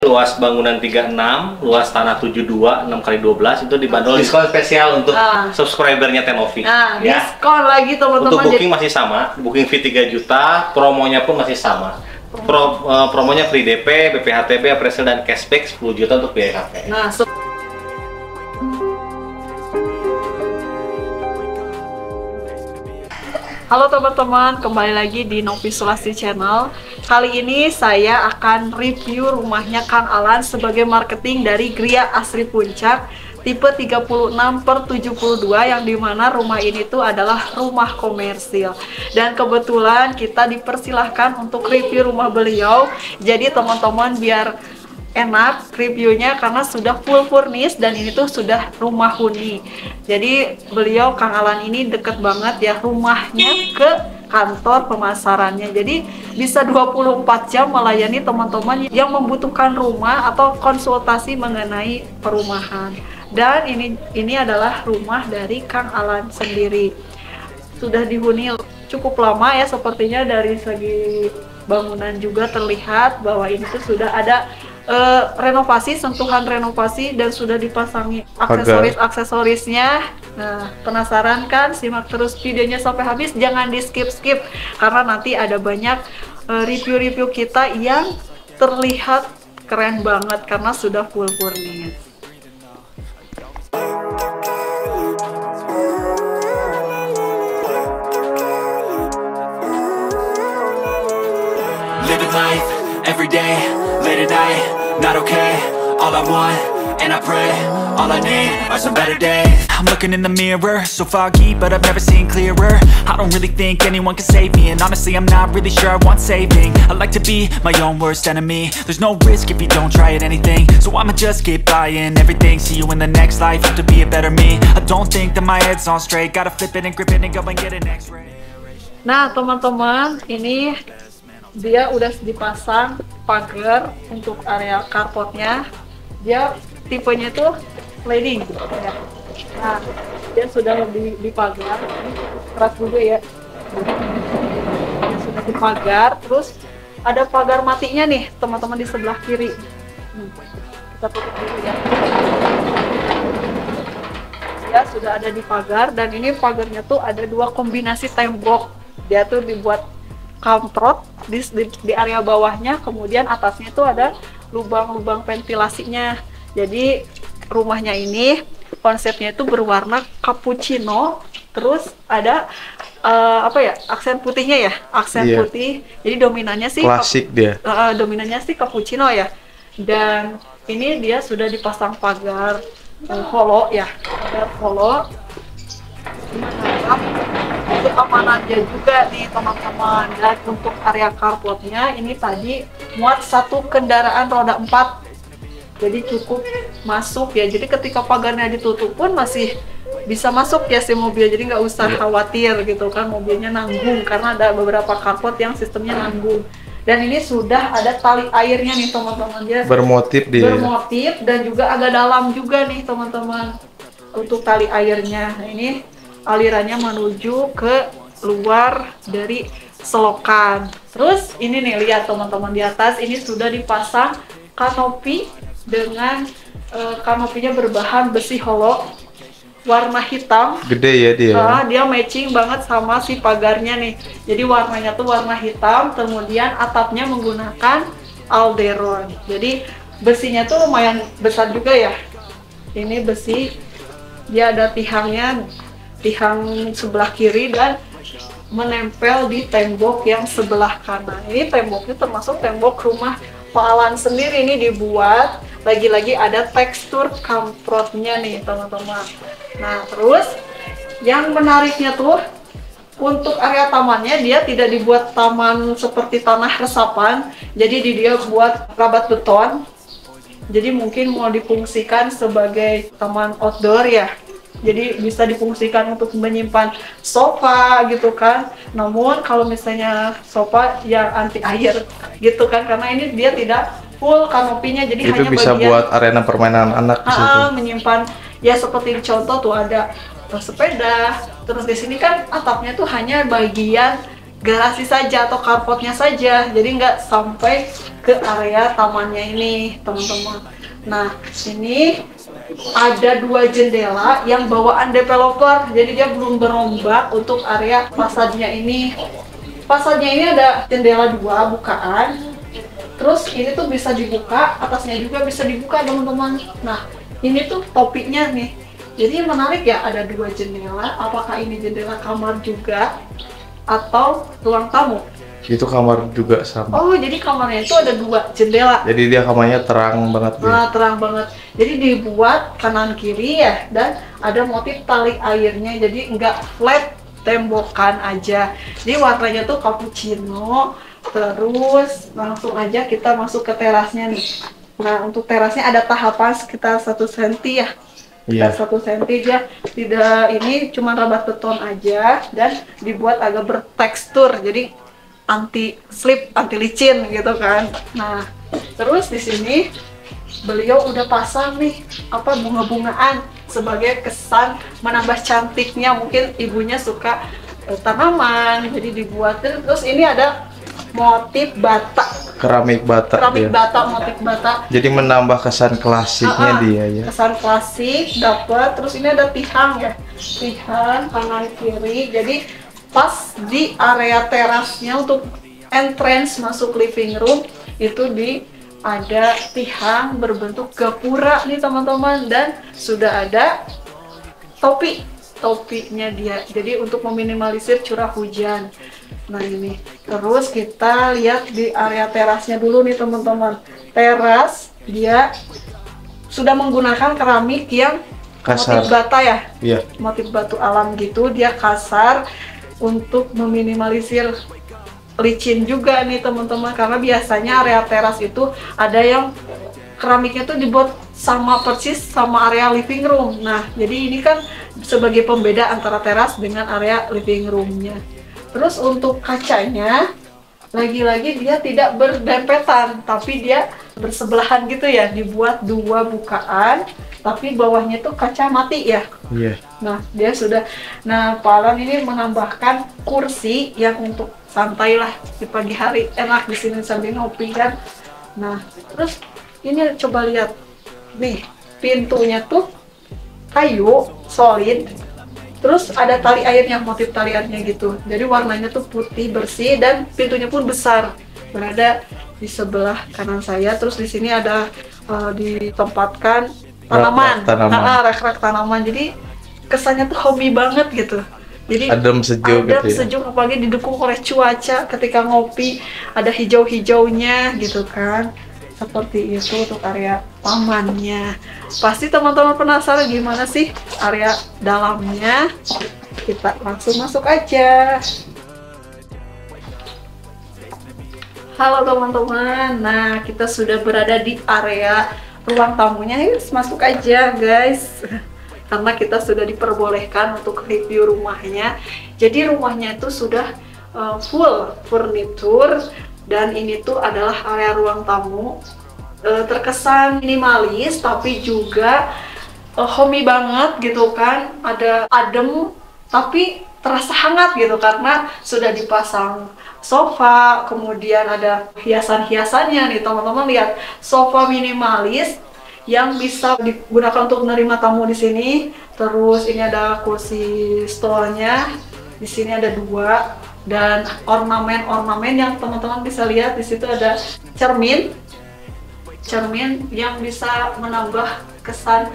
Luas bangunan 36, luas tanah 72, 6x12 itu dibanderol diskon spesial untuk subscribernya Tenovi. Nah, ya. diskon lagi teman-teman. Untuk booking masih sama, booking fee 3 juta, promonya pun masih sama. Promonya free DP, BPHTB, appraisal dan cashback 10 juta untuk biaya KP. Nah, halo teman-teman, kembali lagi di Novi Sulastri Channel. Kali ini saya akan review rumahnya Kang Alan sebagai marketing dari Gria Asri Puncak tipe 36/72, yang dimana rumah ini tuh adalah rumah komersil. Dan kebetulan kita dipersilahkan untuk review rumah beliau. Jadi teman-teman biar enak reviewnya karena sudah full furnish dan ini tuh sudah rumah huni. Jadi beliau Kang Alan ini deket banget ya rumahnya ke kantor pemasarannya. Jadi bisa 24 jam melayani teman-teman yang membutuhkan rumah atau konsultasi mengenai perumahan. Dan ini adalah rumah dari Kang Alan sendiri. Sudah dihuni cukup lama ya, sepertinya dari segi bangunan juga terlihat bahwa ini tuh sudah ada renovasi, sentuhan renovasi, dan sudah dipasangi aksesorisnya. Nah, penasaran kan? Simak terus videonya sampai habis, jangan di skip karena nanti ada banyak review-review kita yang terlihat keren banget karena sudah full furnish. Living life every day, late at night, not okay. All I want, and I pray, all I need are some better days. I'm looking in the mirror, so foggy, but I've never seen clearer. I don't really think anyone can save me, and honestly I'm not really sure I want saving. I like to be my own worst enemy. There's no risk if you don't try at anything, so I'ma just keep buying everything. See you in the next life, have to be a better me. I don't think that my head's on straight. Gotta flip it and grip it and go and get an X-ray. Nah teman-teman, ini dia udah dipasang pagar untuk area carportnya. Dia tipenya tuh sliding ya. Nah, dia sudah lebih dipagar. Ini keras juga ya. Dia sudah dipagar. Terus ada pagar matinya nih teman-teman di sebelah kiri. Kita tutup dulu ya. Dia sudah ada di pagar, dan ini pagarnya tuh ada dua kombinasi tembok. Dia tuh dibuat kamprot di area bawahnya, kemudian atasnya itu ada lubang-lubang ventilasinya. Jadi rumahnya ini konsepnya itu berwarna cappuccino, terus ada aksen putihnya ya, putih. Jadi dominannya sih klasik dia. Dominannya sih cappuccino ya. Dan ini dia sudah dipasang pagar holo ya, pagar holo. Keamanannya juga nih teman-teman. Dan untuk area carportnya ini tadi muat satu kendaraan roda 4, jadi cukup masuk ya. Jadi ketika pagarnya ditutup pun masih bisa masuk ya si mobil, jadi nggak usah khawatir gitu kan mobilnya nanggung, karena ada beberapa carport yang sistemnya nanggung. Dan ini sudah ada tali airnya nih teman-teman, dia bermotif dan juga agak dalam juga nih teman-teman untuk tali airnya. Nah, ini alirannya menuju ke luar dari selokan. Terus ini nih, lihat teman-teman, di atas ini sudah dipasang kanopi dengan kanopinya berbahan besi holo warna hitam. Gede ya dia. Dia matching banget sama si pagarnya nih. Jadi warnanya tuh warna hitam, kemudian atapnya menggunakan alderon. Jadi besinya tuh lumayan besar juga ya. Ini besi, dia ada tihang sebelah kiri dan menempel di tembok yang sebelah kanan. Ini temboknya termasuk tembok rumah Pak Alan sendiri, ini dibuat lagi-lagi ada tekstur kamprotnya nih teman-teman. Nah terus yang menariknya tuh untuk area tamannya, dia tidak dibuat taman seperti tanah resapan, jadi dia buat rabat beton. Jadi mungkin mau difungsikan sebagai taman outdoor ya. Jadi bisa difungsikan untuk menyimpan sofa gitu kan. Namun kalau misalnya sofa yang anti air gitu kan, karena ini dia tidak full kanopinya, jadi itu hanya bisa bagian buat arena permainan anak di situ. Menyimpan ya, seperti contoh tuh ada sepeda. Terus di sini kan atapnya tuh hanya bagian garasi saja atau carportnya saja, jadi nggak sampai ke area tamannya ini teman-teman. Nah ini ada 2 jendela yang bawaan developer, jadi dia belum berombak untuk area fasadnya ini. Fasadnya ini ada jendela 2 bukaan, terus ini tuh bisa dibuka, atasnya juga bisa dibuka teman-teman. Nah ini tuh topiknya nih, jadi menarik ya, ada 2 jendela. Apakah ini jendela kamar juga atau ruang tamu? Itu kamar juga sama. Oh, jadi kamarnya itu ada 2 jendela. Jadi dia kamarnya terang banget dia. Nah, terang banget. Jadi dibuat kanan kiri ya, dan ada motif tali airnya. Jadi nggak flat tembokan aja. Jadi warnanya tuh cappuccino. Terus langsung aja kita masuk ke terasnya nih. Nah, untuk terasnya ada tahapan sekitar 1 cm ya. Iya. 1 cm dia tidak, ini cuma rabat beton aja dan dibuat agak bertekstur. Jadi anti slip, anti licin gitu kan. Nah, terus di sini beliau udah pasang nih apa bunga-bungaan sebagai kesan menambah cantiknya. Mungkin ibunya suka tanaman, jadi dibuatin. Terus ini ada motif bata, Keramik bata keramik dia. bata, motif bata. Jadi menambah kesan klasiknya dia ya. Kesan klasik dapat. Terus ini ada tihang ya, tihang kanan kiri. Jadi pas di area terasnya untuk entrance masuk living room itu ada tihang berbentuk gapura nih teman-teman, dan sudah ada topinya dia, jadi untuk meminimalisir curah hujan. Nah ini, terus kita lihat di area terasnya dulu nih teman-teman. Teras dia sudah menggunakan keramik yang Kasar. motif bata ya, Iya. motif batu alam gitu, dia kasar untuk meminimalisir licin juga nih teman-teman, karena biasanya area teras itu ada yang keramiknya tuh dibuat sama persis sama area living room. Nah jadi ini kan sebagai pembeda antara teras dengan area living roomnya. Terus untuk kacanya lagi-lagi dia tidak berdempetan, tapi dia bersebelahan gitu ya, dibuat 2 bukaan, tapi bawahnya tuh kaca mati ya. Iya. Nah, dia sudah. Nah, Pak Alan ini menambahkan kursi yang untuk santai lah di pagi hari, enak di sini sambil ngopi kan. Nah, terus ini coba lihat nih, pintunya tuh kayu solid. Terus ada tali airnya, motif tali airnya gitu. Jadi warnanya tuh putih bersih dan pintunya pun besar. Berada di sebelah kanan saya. Terus di sini ada ditempatkan tanaman, rak-rak tanaman. Jadi kesannya tuh homey banget gitu. Jadi Adem sejuk gitu ya. sejuk, apalagi didukung oleh cuaca ketika ngopi, ada hijau-hijaunya gitu kan. Seperti itu untuk area tamannya. Pasti teman-teman penasaran gimana sih area dalamnya. Kita langsung masuk aja. Halo teman-teman. Nah, kita sudah berada di area ruang tamunya. Yuk masuk aja guys. Karena kita sudah diperbolehkan untuk review rumahnya. Jadi rumahnya itu sudah full furniture. Dan ini tuh adalah area ruang tamu, terkesan minimalis tapi juga homey banget gitu kan. Ada adem tapi terasa hangat gitu karena sudah dipasang sofa, kemudian ada hiasan-hiasannya nih teman-teman. Lihat, sofa minimalis yang bisa digunakan untuk menerima tamu di sini. Terus ini ada kursi stolnya, di sini ada 2. Dan ornamen-ornamen yang teman-teman bisa lihat di situ, ada cermin yang bisa menambah kesan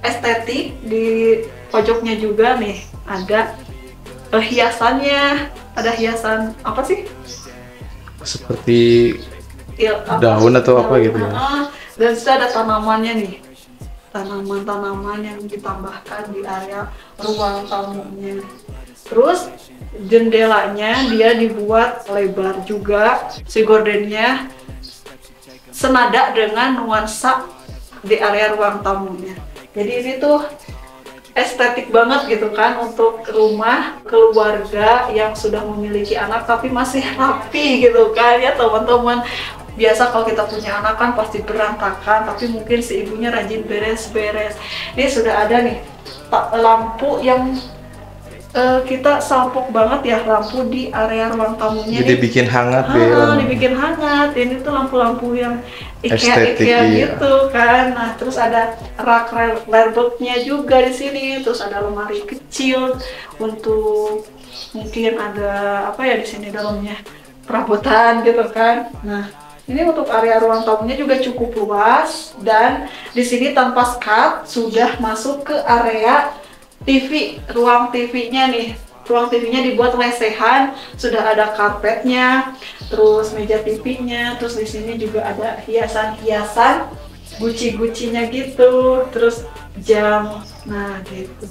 estetik. Di pojoknya juga nih ada hiasannya, ada hiasan apa sih? Seperti daun atau apa gitu ya. Dan sudah ada tanamannya nih, tanaman-tanaman yang ditambahkan di area ruang tamunya. Terus jendelanya dia dibuat lebar juga, si gordennya senada dengan nuansa di area ruang tamunya. Jadi ini tuh estetik banget gitu kan untuk rumah keluarga yang sudah memiliki anak tapi masih rapi gitu kan ya teman-teman. Biasa kalau kita punya anak kan pasti berantakan, tapi mungkin si ibunya rajin beres-beres. Ini sudah ada nih lampu yang kita salpok banget ya lampu di area ruang tamunya. Jadi bikin hangat deh. Dibikin hangat. Ini tuh lampu-lampu yang Estetik, IKEA iya. gitu kan. Nah, terus ada rak lerbeknya juga di sini. Terus ada lemari kecil untuk mungkin ada apa ya di sini dalamnya perabotan gitu kan. Nah, ini untuk area ruang tamunya juga cukup luas dan di sini tanpa skat sudah masuk ke area TV, ruang TV-nya nih. Ruang TV-nya dibuat lesehan, sudah ada karpetnya, terus meja TV-nya, terus di sini juga ada hiasan-hiasan, guci-gucinya gitu, terus jam. Nah, gitu.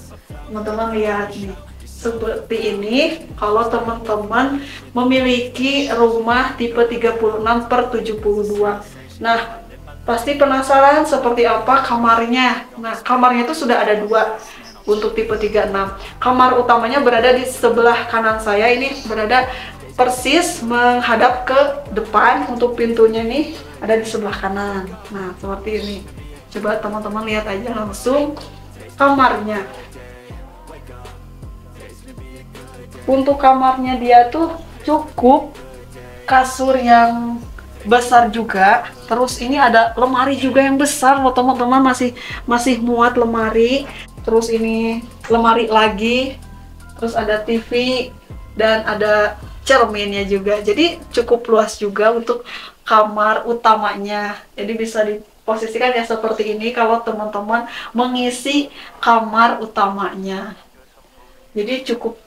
Teman-teman lihat nih. Seperti ini kalau teman-teman memiliki rumah tipe 36/72. Nah, pasti penasaran seperti apa kamarnya. Nah, kamarnya itu sudah ada 2 untuk tipe 36. Kamar utamanya berada di sebelah kanan saya, ini berada persis menghadap ke depan. Untuk pintunya nih ada di sebelah kanan. Nah, seperti ini. Coba teman-teman lihat aja langsung kamarnya. Untuk kamarnya dia tuh cukup kasur yang besar juga. Terus ini ada lemari juga yang besar loh teman-teman, masih muat lemari. Terus ini lemari lagi. Terus ada TV dan ada cerminnya juga. Jadi cukup luas juga untuk kamar utamanya. Jadi bisa diposisikan ya seperti ini kalau teman-teman mengisi kamar utamanya. Jadi cukup.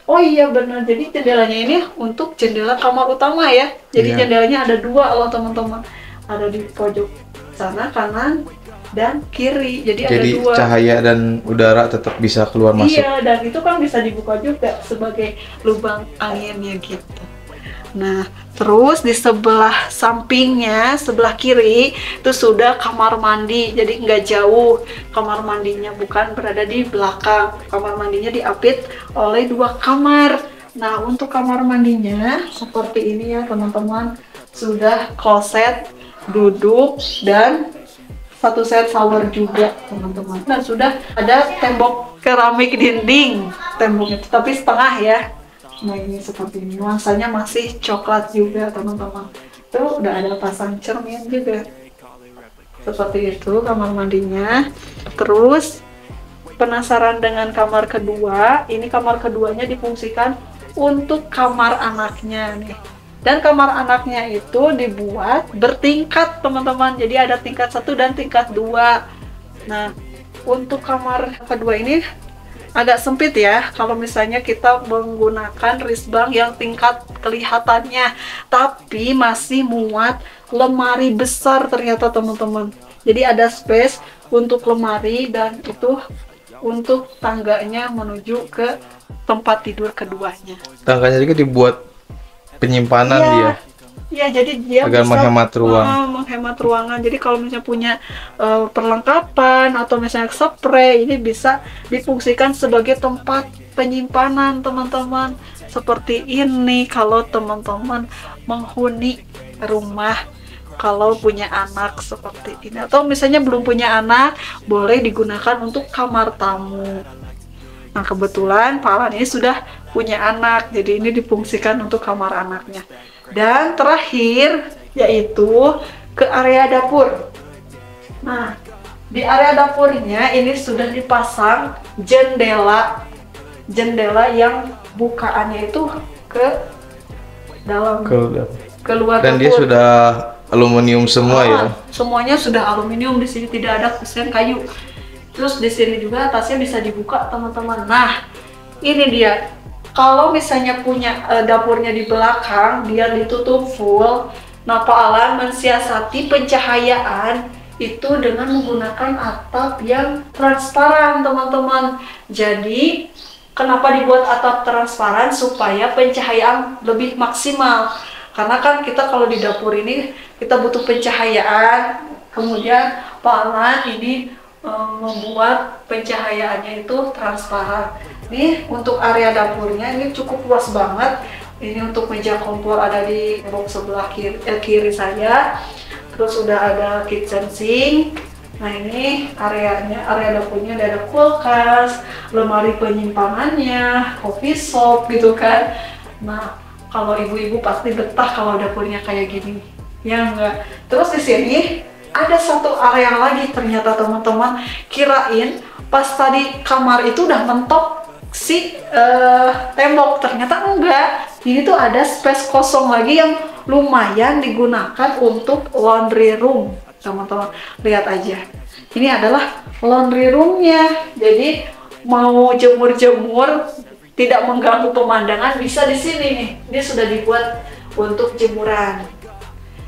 Oh iya benar, jadi jendelanya ini untuk jendela kamar utama ya. Jadi jendelanya ada 2 loh teman-teman. Ada di pojok sana kanan dan kiri. Jadi ada 2. Cahaya dan udara tetap bisa keluar masuk. Iya, dan itu kan bisa dibuka juga sebagai lubang anginnya gitu. Nah, terus di sebelah sampingnya, sebelah kiri itu sudah kamar mandi. Jadi nggak jauh kamar mandinya, bukan berada di belakang. Kamar mandinya diapit oleh 2 kamar. Nah, untuk kamar mandinya seperti ini ya teman-teman. Sudah kloset, duduk, dan 1 set shower juga teman-teman. Nah, sudah ada tembok keramik dinding. Temboknya tapi setengah ya. Nah, ini seperti ini, nuansanya masih coklat juga teman-teman. Tuh udah ada pasang cermin juga. Seperti itu kamar mandinya. Terus penasaran dengan kamar kedua? Ini kamar keduanya difungsikan untuk kamar anaknya nih. Dan kamar anaknya itu dibuat bertingkat teman-teman. Jadi ada tingkat 1 dan tingkat 2. Nah, untuk kamar kedua ini agak sempit ya kalau misalnya kita menggunakan risbang yang tingkat kelihatannya, tapi masih muat lemari besar ternyata teman-teman. Jadi ada space untuk lemari dan itu untuk tangganya menuju ke tempat tidur keduanya. Tangganya juga dibuat penyimpanan dia. Iya, jadi dia agar bisa menghemat ruang. Menghemat ruangan. Jadi kalau misalnya punya perlengkapan atau misalnya spray, ini bisa difungsikan sebagai tempat penyimpanan teman-teman. Seperti ini kalau teman-teman menghuni rumah, kalau punya anak seperti ini, atau misalnya belum punya anak, boleh digunakan untuk kamar tamu. Nah, kebetulan Pak Alan ini sudah punya anak, jadi ini difungsikan untuk kamar anaknya. Dan terakhir yaitu ke area dapur. Nah, di area dapurnya ini sudah dipasang jendela yang bukaannya itu ke dalam, keluar dan dapur. dia sudah aluminium semua ya. Semuanya sudah aluminium, di sini tidak ada kusen kayu. Terus di sini juga atasnya bisa dibuka teman-teman. Nah, ini dia. Kalau misalnya punya dapurnya di belakang, dia ditutup full. Nah, Pak Alan mensiasati pencahayaan itu dengan menggunakan atap yang transparan, teman-teman. Jadi, kenapa dibuat atap transparan? Supaya pencahayaan lebih maksimal. Karena kan kita kalau di dapur ini, kita butuh pencahayaan. Kemudian Pak Alan ini membuat pencahayaannya itu transparan. Nih untuk area dapurnya ini cukup luas banget. Ini untuk meja kompor ada di box sebelah kiri saya. Terus udah ada kitchen sink, Nah ini areanya, area dapurnya ada kulkas, lemari penyimpanannya, coffee shop gitu kan. Nah kalau ibu-ibu pasti betah kalau dapurnya kayak gini, ya enggak? Terus di sini ada satu area lagi ternyata teman-teman, kirain pas tadi kamar itu udah mentok si tembok, ternyata enggak. Ini tuh ada space kosong lagi yang lumayan digunakan untuk laundry room. Teman-teman lihat aja, ini adalah laundry roomnya. Jadi mau jemur-jemur tidak mengganggu pemandangan bisa di sini nih. Dia sudah dibuat untuk jemuran.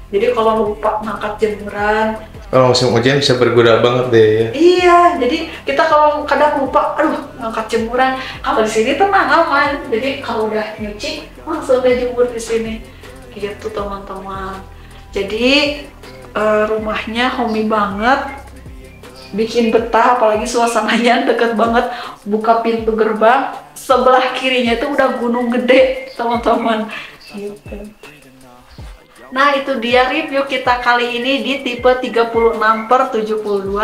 Jadi kalau lupa ngangkat jemuran, Kalau musim hujan bisa berguna banget deh ya. iya, jadi kita kalau kadang lupa, aduh ngangkat jemuran. Kalau di sini tenang aman. Jadi kalau udah nyuci langsung deh jemur di sini. Gitu teman-teman. Jadi rumahnya homey banget, bikin betah, apalagi suasananya deket banget. Buka pintu gerbang, sebelah kirinya itu udah gunung gede teman-teman. Gitu. Nah itu dia review kita kali ini di tipe 36/72.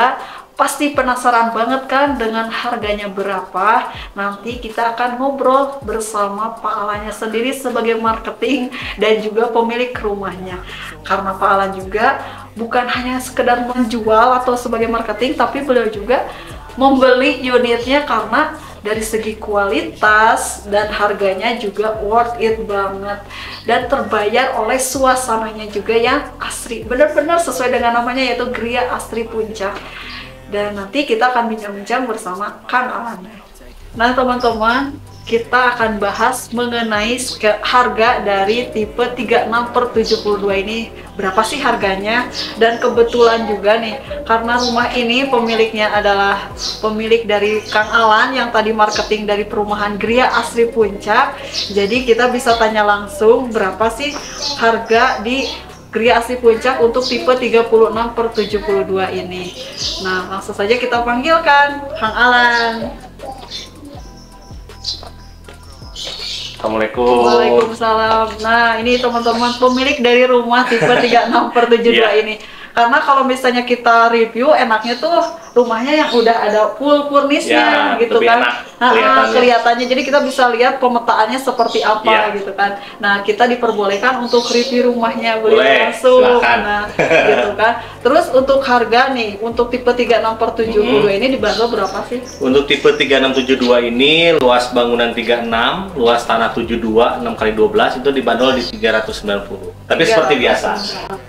Pasti penasaran banget kan dengan harganya berapa? Nanti kita akan ngobrol bersama Pak Alannya sendiri sebagai marketing dan juga pemilik rumahnya. Karena Pak Alan juga bukan hanya sekedar menjual atau sebagai marketing, tapi beliau juga membeli unitnya karena dari segi kualitas dan harganya juga worth it banget, dan terbayar oleh suasananya juga yang asri, benar-benar sesuai dengan namanya, yaitu Gria Asri Puncak. Dan nanti kita akan bincang-bincang bersama Kang Alan. Nah teman-teman, kita akan bahas mengenai harga dari tipe 36/72 ini. Berapa sih harganya? Dan kebetulan juga nih, karena rumah ini pemiliknya adalah pemilik dari Kang Alan yang tadi marketing dari perumahan Gria Asri Puncak. Jadi kita bisa tanya langsung berapa sih harga di Gria Asri Puncak untuk tipe 36/72 ini. Nah langsung saja kita panggilkan Kang Alan. Assalamualaikum. Waalaikumsalam. Nah ini teman-teman pemilik dari rumah tipe 36/72 ini. Karena kalau misalnya kita review, enaknya tuh rumahnya yang udah ada full furnisnya gitu kan. Kelihatannya. Jadi kita bisa lihat pemetaannya seperti apa gitu kan. Nah kita diperbolehkan untuk review rumahnya, boleh langsung. Nah gitu kan. Terus untuk harga nih, untuk tipe 36/72 ini dibanderol berapa sih? Untuk tipe 36/72 ini luas bangunan 36, luas tanah 72, 6x12 itu dibanderol di 390. Tapi seperti biasa,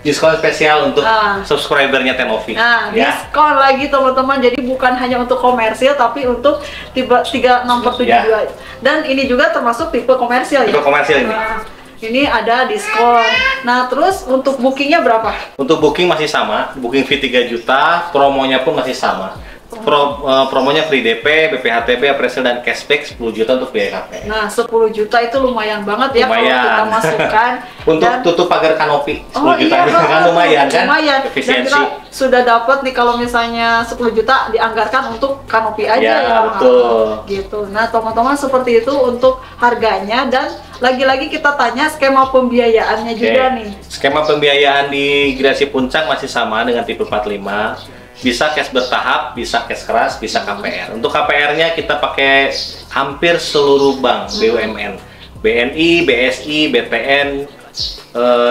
diskon spesial untuk subscribernya Tenovi. Nah, diskon lagi teman-teman. Jadi bukan hanya untuk komersil, tapi untuk tipe 36/72. Dan ini juga termasuk tipe komersil ya. Tipe komersil ini. Nah, ini ada diskon. Nah, terus untuk bookingnya berapa? Untuk booking masih sama, booking fee 3 juta, promonya pun masih sama. Promonya free DP, BPHTB, appraisal dan cashback 10 juta untuk biaya KPR. Nah, 10 juta itu lumayan banget ya kalau kita masukkan. Untuk tutup pagar kanopi 10 juta iya, kan lumayan kan? Lumayan. Efisiensi. Dan kita sudah dapat nih kalau misalnya 10 juta dianggarkan untuk kanopi aja ya. Betul. Gitu. Nah, teman-teman seperti itu untuk harganya, dan lagi-lagi kita tanya skema pembiayaannya juga nih. Skema pembiayaan di Gria Asri Puncak masih sama dengan tipe 45. Bisa cash bertahap, bisa cash keras, bisa KPR. Untuk KPR-nya kita pakai hampir seluruh bank BUMN, BNI, BSI, BTN,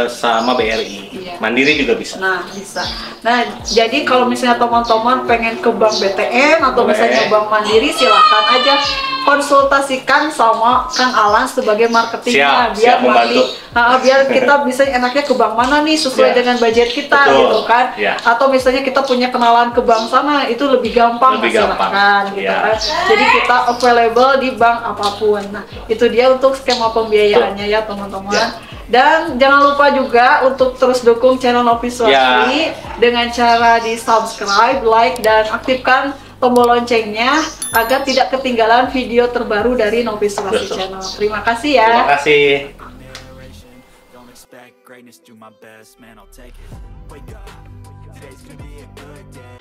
sama BRI. Mandiri juga bisa. Nah, bisa. Nah, jadi kalau misalnya teman-teman pengen ke bank BTN atau misalnya bank Mandiri, silakan aja konsultasikan sama Kang Alan sebagai marketingnya, biar nanti biar kita bisa enaknya ke bank mana nih sesuai dengan budget kita. Betul. Gitu kan. Atau misalnya kita punya kenalan ke bank sana, itu lebih gampang silakan gitu kan. Jadi kita available di bank apapun. Nah, itu dia untuk skema pembiayaannya ya teman-teman. Dan jangan lupa juga untuk terus dukung channel Novi Swasti dengan cara di subscribe, like, dan aktifkan tombol loncengnya agar tidak ketinggalan video terbaru dari Novi Swasti Channel. Terima kasih ya. Terima kasih. Don't expect greatness, do my best, man, I'll take it. Wake up, today's gonna be a good day.